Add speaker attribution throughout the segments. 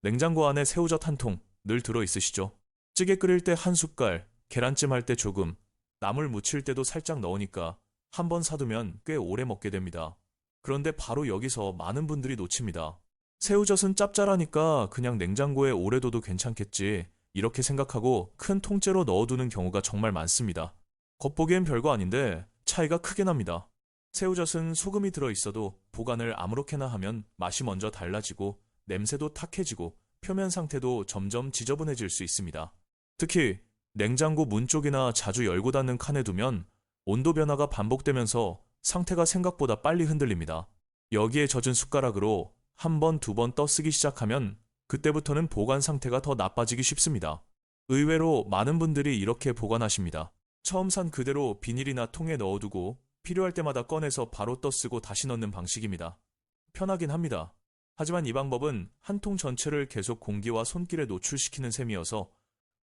Speaker 1: 냉장고 안에 새우젓 한 통 늘 들어 있으시죠? 찌개 끓일 때 한 숟갈, 계란찜 할 때 조금, 나물 무칠 때도 살짝 넣으니까 한 번 사두면 꽤 오래 먹게 됩니다. 그런데 바로 여기서 많은 분들이 놓칩니다. 새우젓은 짭짤하니까 그냥 냉장고에 오래 둬도 괜찮겠지, 이렇게 생각하고 큰 통째로 넣어두는 경우가 정말 많습니다. 겉보기엔 별거 아닌데 차이가 크게 납니다. 새우젓은 소금이 들어있어도 보관을 아무렇게나 하면 맛이 먼저 달라지고 냄새도 탁해지고 표면 상태도 점점 지저분해질 수 있습니다. 특히 냉장고 문 쪽이나 자주 열고 닫는 칸에 두면 온도 변화가 반복되면서 상태가 생각보다 빨리 흔들립니다. 여기에 젖은 숟가락으로 한 번, 두 번 떠쓰기 시작하면 그때부터는 보관 상태가 더 나빠지기 쉽습니다. 의외로 많은 분들이 이렇게 보관하십니다. 처음 산 그대로 비닐이나 통에 넣어두고 필요할 때마다 꺼내서 바로 떠쓰고 다시 넣는 방식입니다. 편하긴 합니다. 하지만 이 방법은 한 통 전체를 계속 공기와 손길에 노출시키는 셈이어서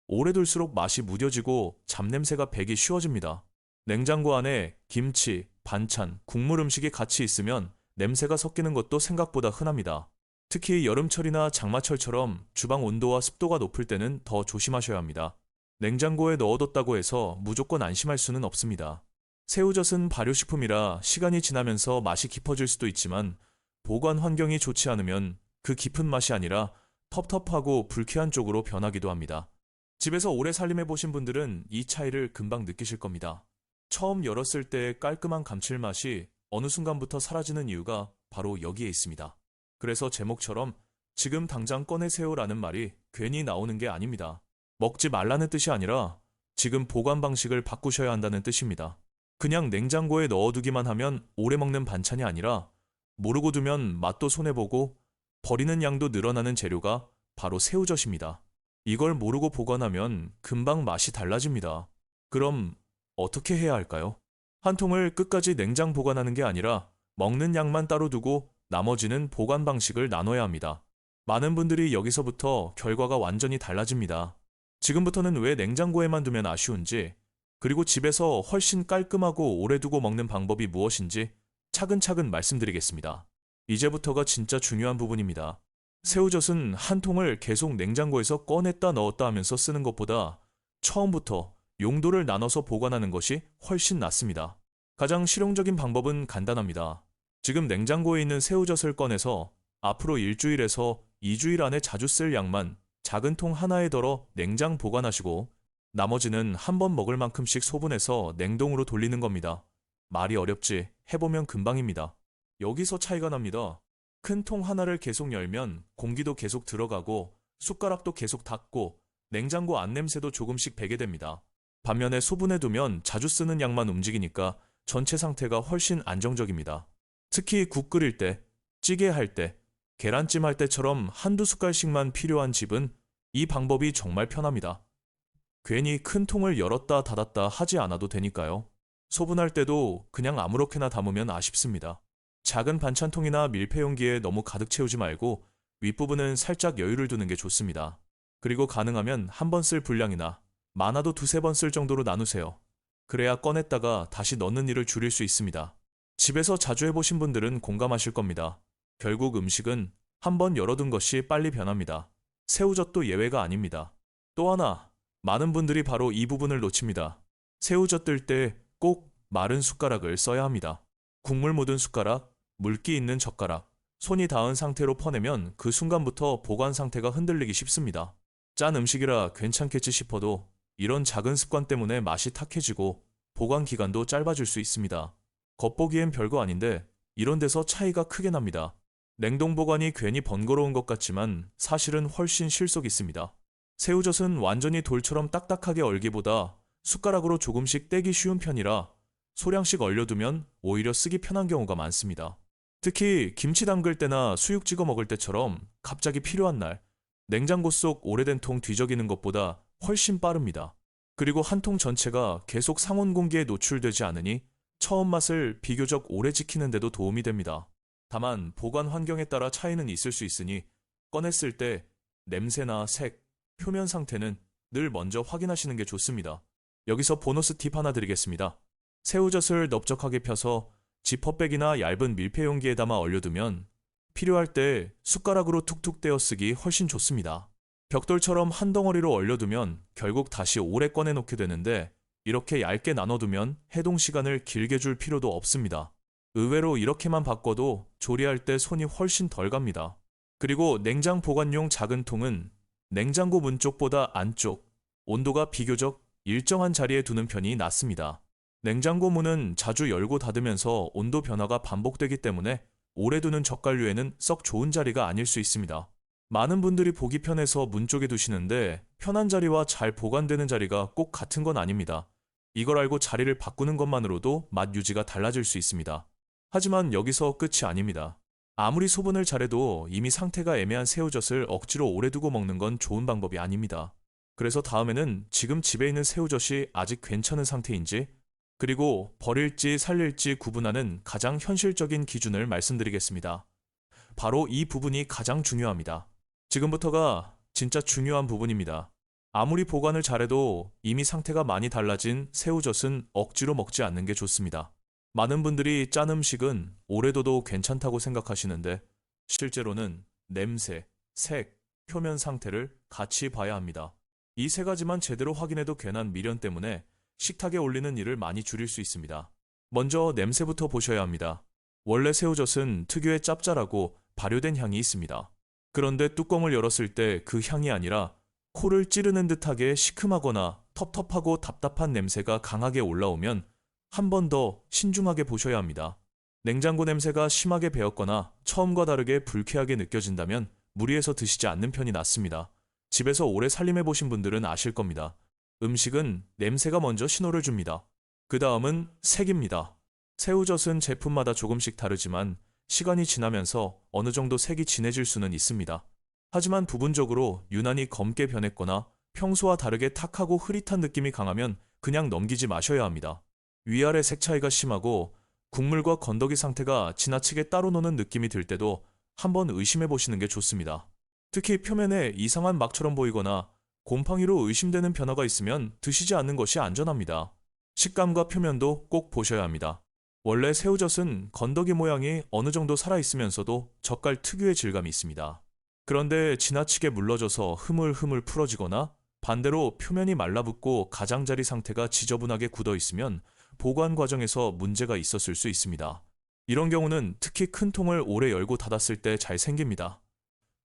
Speaker 1: 오래 둘수록 맛이 무뎌지고 잡냄새가 배기 쉬워집니다. 냉장고 안에 김치, 반찬, 국물 음식이 같이 있으면 냄새가 섞이는 것도 생각보다 흔합니다. 특히 여름철이나 장마철처럼 주방 온도와 습도가 높을 때는 더 조심하셔야 합니다. 냉장고에 넣어뒀다고 해서 무조건 안심할 수는 없습니다. 새우젓은 발효식품이라 시간이 지나면서 맛이 깊어질 수도 있지만 보관 환경이 좋지 않으면 그 깊은 맛이 아니라 텁텁하고 불쾌한 쪽으로 변하기도 합니다. 집에서 오래 살림해 보신 분들은 이 차이를 금방 느끼실 겁니다. 처음 열었을 때 깔끔한 감칠맛이 어느 순간부터 사라지는 이유가 바로 여기에 있습니다. 그래서 제목처럼 지금 당장 꺼내세요라는 말이 괜히 나오는 게 아닙니다. 먹지 말라는 뜻이 아니라 지금 보관 방식을 바꾸셔야 한다는 뜻입니다. 그냥 냉장고에 넣어두기만 하면 오래 먹는 반찬이 아니라 모르고 두면 맛도 손해보고 버리는 양도 늘어나는 재료가 바로 새우젓입니다. 이걸 모르고 보관하면 금방 맛이 달라집니다. 그럼 어떻게 해야 할까요? 한 통을 끝까지 냉장 보관하는 게 아니라 먹는 양만 따로 두고 나머지는 보관 방식을 나눠야 합니다. 많은 분들이 여기서부터 결과가 완전히 달라집니다. 지금부터는 왜 냉장고에만 두면 아쉬운지, 그리고 집에서 훨씬 깔끔하고 오래 두고 먹는 방법이 무엇인지 차근차근 말씀드리겠습니다. 이제부터가 진짜 중요한 부분입니다. 새우젓은 한 통을 계속 냉장고에서 꺼냈다 넣었다 하면서 쓰는 것보다 처음부터 용도를 나눠서 보관하는 것이 훨씬 낫습니다. 가장 실용적인 방법은 간단합니다. 지금 냉장고에 있는 새우젓을 꺼내서 앞으로 일주일에서 2주일 안에 자주 쓸 양만 작은 통 하나에 덜어 냉장 보관하시고 나머지는 한 번 먹을 만큼씩 소분해서 냉동으로 돌리는 겁니다. 말이 어렵지, 해보면 금방입니다. 여기서 차이가 납니다. 큰 통 하나를 계속 열면 공기도 계속 들어가고 숟가락도 계속 닿고 냉장고 안 냄새도 조금씩 배게 됩니다. 반면에 소분해두면 자주 쓰는 양만 움직이니까 전체 상태가 훨씬 안정적입니다. 특히 국 끓일 때, 찌개 할 때, 계란찜 할 때처럼 한두 숟갈씩만 필요한 집은 이 방법이 정말 편합니다. 괜히 큰 통을 열었다 닫았다 하지 않아도 되니까요. 소분할 때도 그냥 아무렇게나 담으면 아쉽습니다. 작은 반찬통이나 밀폐용기에 너무 가득 채우지 말고 윗부분은 살짝 여유를 두는 게 좋습니다. 그리고 가능하면 한 번 쓸 분량이나 많아도 두세 번 쓸 정도로 나누세요. 그래야 꺼냈다가 다시 넣는 일을 줄일 수 있습니다. 집에서 자주 해보신 분들은 공감하실 겁니다. 결국 음식은 한 번 열어둔 것이 빨리 변합니다. 새우젓도 예외가 아닙니다. 또 하나, 많은 분들이 바로 이 부분을 놓칩니다. 새우젓 뜰 때 꼭 마른 숟가락을 써야 합니다. 국물 묻은 숟가락, 물기 있는 젓가락, 손이 닿은 상태로 퍼내면 그 순간부터 보관 상태가 흔들리기 쉽습니다. 짠 음식이라 괜찮겠지 싶어도 이런 작은 습관 때문에 맛이 탁해지고 보관 기간도 짧아질 수 있습니다. 겉보기엔 별거 아닌데 이런 데서 차이가 크게 납니다. 냉동 보관이 괜히 번거로운 것 같지만 사실은 훨씬 실속 있습니다. 새우젓은 완전히 돌처럼 딱딱하게 얼기보다 숟가락으로 조금씩 떼기 쉬운 편이라 소량씩 얼려두면 오히려 쓰기 편한 경우가 많습니다. 특히 김치 담글 때나 수육 찍어 먹을 때처럼 갑자기 필요한 날, 냉장고 속 오래된 통 뒤적이는 것보다 훨씬 빠릅니다. 그리고 한 통 전체가 계속 상온 공기에 노출되지 않으니 처음 맛을 비교적 오래 지키는 데도 도움이 됩니다. 다만 보관 환경에 따라 차이는 있을 수 있으니 꺼냈을 때 냄새나 색, 표면 상태는 늘 먼저 확인하시는 게 좋습니다. 여기서 보너스 팁 하나 드리겠습니다. 새우젓을 넓적하게 펴서 지퍼백이나 얇은 밀폐 용기에 담아 얼려두면 필요할 때 숟가락으로 툭툭 떼어 쓰기 훨씬 좋습니다. 벽돌처럼 한 덩어리로 얼려두면 결국 다시 오래 꺼내놓게 되는데 이렇게 얇게 나눠두면 해동 시간을 길게 줄 필요도 없습니다. 의외로 이렇게만 바꿔도 조리할 때 손이 훨씬 덜 갑니다. 그리고 냉장 보관용 작은 통은 냉장고 문 쪽보다 안쪽, 온도가 비교적 일정한 자리에 두는 편이 낫습니다. 냉장고 문은 자주 열고 닫으면서 온도 변화가 반복되기 때문에 오래 두는 젓갈류에는 썩 좋은 자리가 아닐 수 있습니다. 많은 분들이 보기 편해서 문 쪽에 두시는데 편한 자리와 잘 보관되는 자리가 꼭 같은 건 아닙니다. 이걸 알고 자리를 바꾸는 것만으로도 맛 유지가 달라질 수 있습니다. 하지만 여기서 끝이 아닙니다. 아무리 소분을 잘해도 이미 상태가 애매한 새우젓을 억지로 오래 두고 먹는 건 좋은 방법이 아닙니다. 그래서 다음에는 지금 집에 있는 새우젓이 아직 괜찮은 상태인지, 그리고 버릴지 살릴지 구분하는 가장 현실적인 기준을 말씀드리겠습니다. 바로 이 부분이 가장 중요합니다. 지금부터가 진짜 중요한 부분입니다. 아무리 보관을 잘해도 이미 상태가 많이 달라진 새우젓은 억지로 먹지 않는 게 좋습니다. 많은 분들이 짠 음식은 오래 둬도 괜찮다고 생각하시는데 실제로는 냄새, 색, 표면 상태를 같이 봐야 합니다. 이 세 가지만 제대로 확인해도 괜한 미련 때문에 식탁에 올리는 일을 많이 줄일 수 있습니다. 먼저 냄새부터 보셔야 합니다. 원래 새우젓은 특유의 짭짤하고 발효된 향이 있습니다. 그런데 뚜껑을 열었을 때 그 향이 아니라 코를 찌르는 듯하게 시큼하거나 텁텁하고 답답한 냄새가 강하게 올라오면 한 번 더 신중하게 보셔야 합니다. 냉장고 냄새가 심하게 배었거나 처음과 다르게 불쾌하게 느껴진다면 무리해서 드시지 않는 편이 낫습니다. 집에서 오래 살림해 보신 분들은 아실 겁니다. 음식은 냄새가 먼저 신호를 줍니다. 그 다음은 색입니다. 새우젓은 제품마다 조금씩 다르지만 시간이 지나면서 어느 정도 색이 진해질 수는 있습니다. 하지만 부분적으로 유난히 검게 변했거나 평소와 다르게 탁하고 흐릿한 느낌이 강하면 그냥 넘기지 마셔야 합니다. 위아래 색 차이가 심하고 국물과 건더기 상태가 지나치게 따로 노는 느낌이 들 때도 한번 의심해 보시는 게 좋습니다. 특히 표면에 이상한 막처럼 보이거나 곰팡이로 의심되는 변화가 있으면 드시지 않는 것이 안전합니다. 식감과 표면도 꼭 보셔야 합니다. 원래 새우젓은 건더기 모양이 어느 정도 살아있으면서도 젓갈 특유의 질감이 있습니다. 그런데 지나치게 물러져서 흐물흐물 풀어지거나 반대로 표면이 말라붙고 가장자리 상태가 지저분하게 굳어 있으면 보관 과정에서 문제가 있었을 수 있습니다. 이런 경우는 특히 큰 통을 오래 열고 닫았을 때 잘 생깁니다.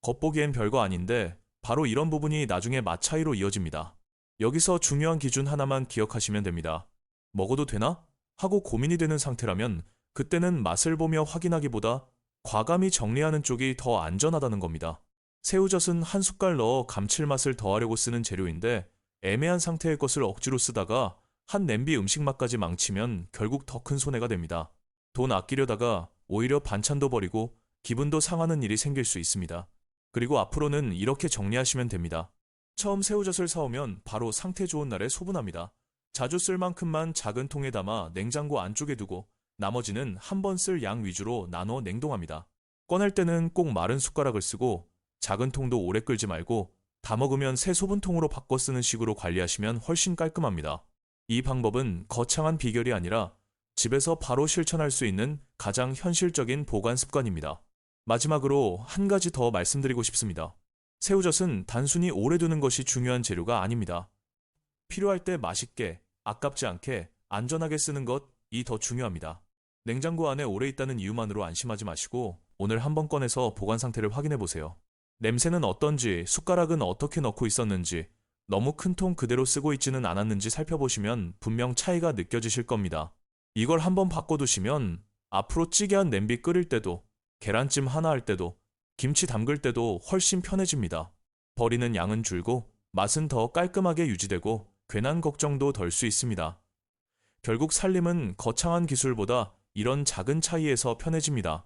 Speaker 1: 겉보기엔 별거 아닌데 바로 이런 부분이 나중에 맛 차이로 이어집니다. 여기서 중요한 기준 하나만 기억하시면 됩니다. 먹어도 되나? 하고 고민이 되는 상태라면 그때는 맛을 보며 확인하기보다 과감히 정리하는 쪽이 더 안전하다는 겁니다. 새우젓은 한 숟갈 넣어 감칠맛을 더하려고 쓰는 재료인데 애매한 상태의 것을 억지로 쓰다가 한 냄비 음식 맛까지 망치면 결국 더 큰 손해가 됩니다. 돈 아끼려다가 오히려 반찬도 버리고 기분도 상하는 일이 생길 수 있습니다. 그리고 앞으로는 이렇게 정리하시면 됩니다. 처음 새우젓을 사오면 바로 상태 좋은 날에 소분합니다. 자주 쓸 만큼만 작은 통에 담아 냉장고 안쪽에 두고 나머지는 한 번 쓸 양 위주로 나눠 냉동합니다. 꺼낼 때는 꼭 마른 숟가락을 쓰고 작은 통도 오래 끓지 말고 다 먹으면 새 소분통으로 바꿔 쓰는 식으로 관리하시면 훨씬 깔끔합니다. 이 방법은 거창한 비결이 아니라 집에서 바로 실천할 수 있는 가장 현실적인 보관 습관입니다. 마지막으로 한 가지 더 말씀드리고 싶습니다. 새우젓은 단순히 오래 두는 것이 중요한 재료가 아닙니다. 필요할 때 맛있게, 아깝지 않게, 안전하게 쓰는 것이 더 중요합니다. 냉장고 안에 오래 있다는 이유만으로 안심하지 마시고 오늘 한번 꺼내서 보관 상태를 확인해 보세요. 냄새는 어떤지, 숟가락은 어떻게 넣고 있었는지, 너무 큰 통 그대로 쓰고 있지는 않았는지 살펴보시면 분명 차이가 느껴지실 겁니다. 이걸 한번 바꿔두시면 앞으로 찌개 한 냄비 끓일 때도, 계란찜 하나 할 때도, 김치 담글 때도 훨씬 편해집니다. 버리는 양은 줄고 맛은 더 깔끔하게 유지되고 괜한 걱정도 덜 수 있습니다. 결국 살림은 거창한 기술보다 이런 작은 차이에서 편해집니다.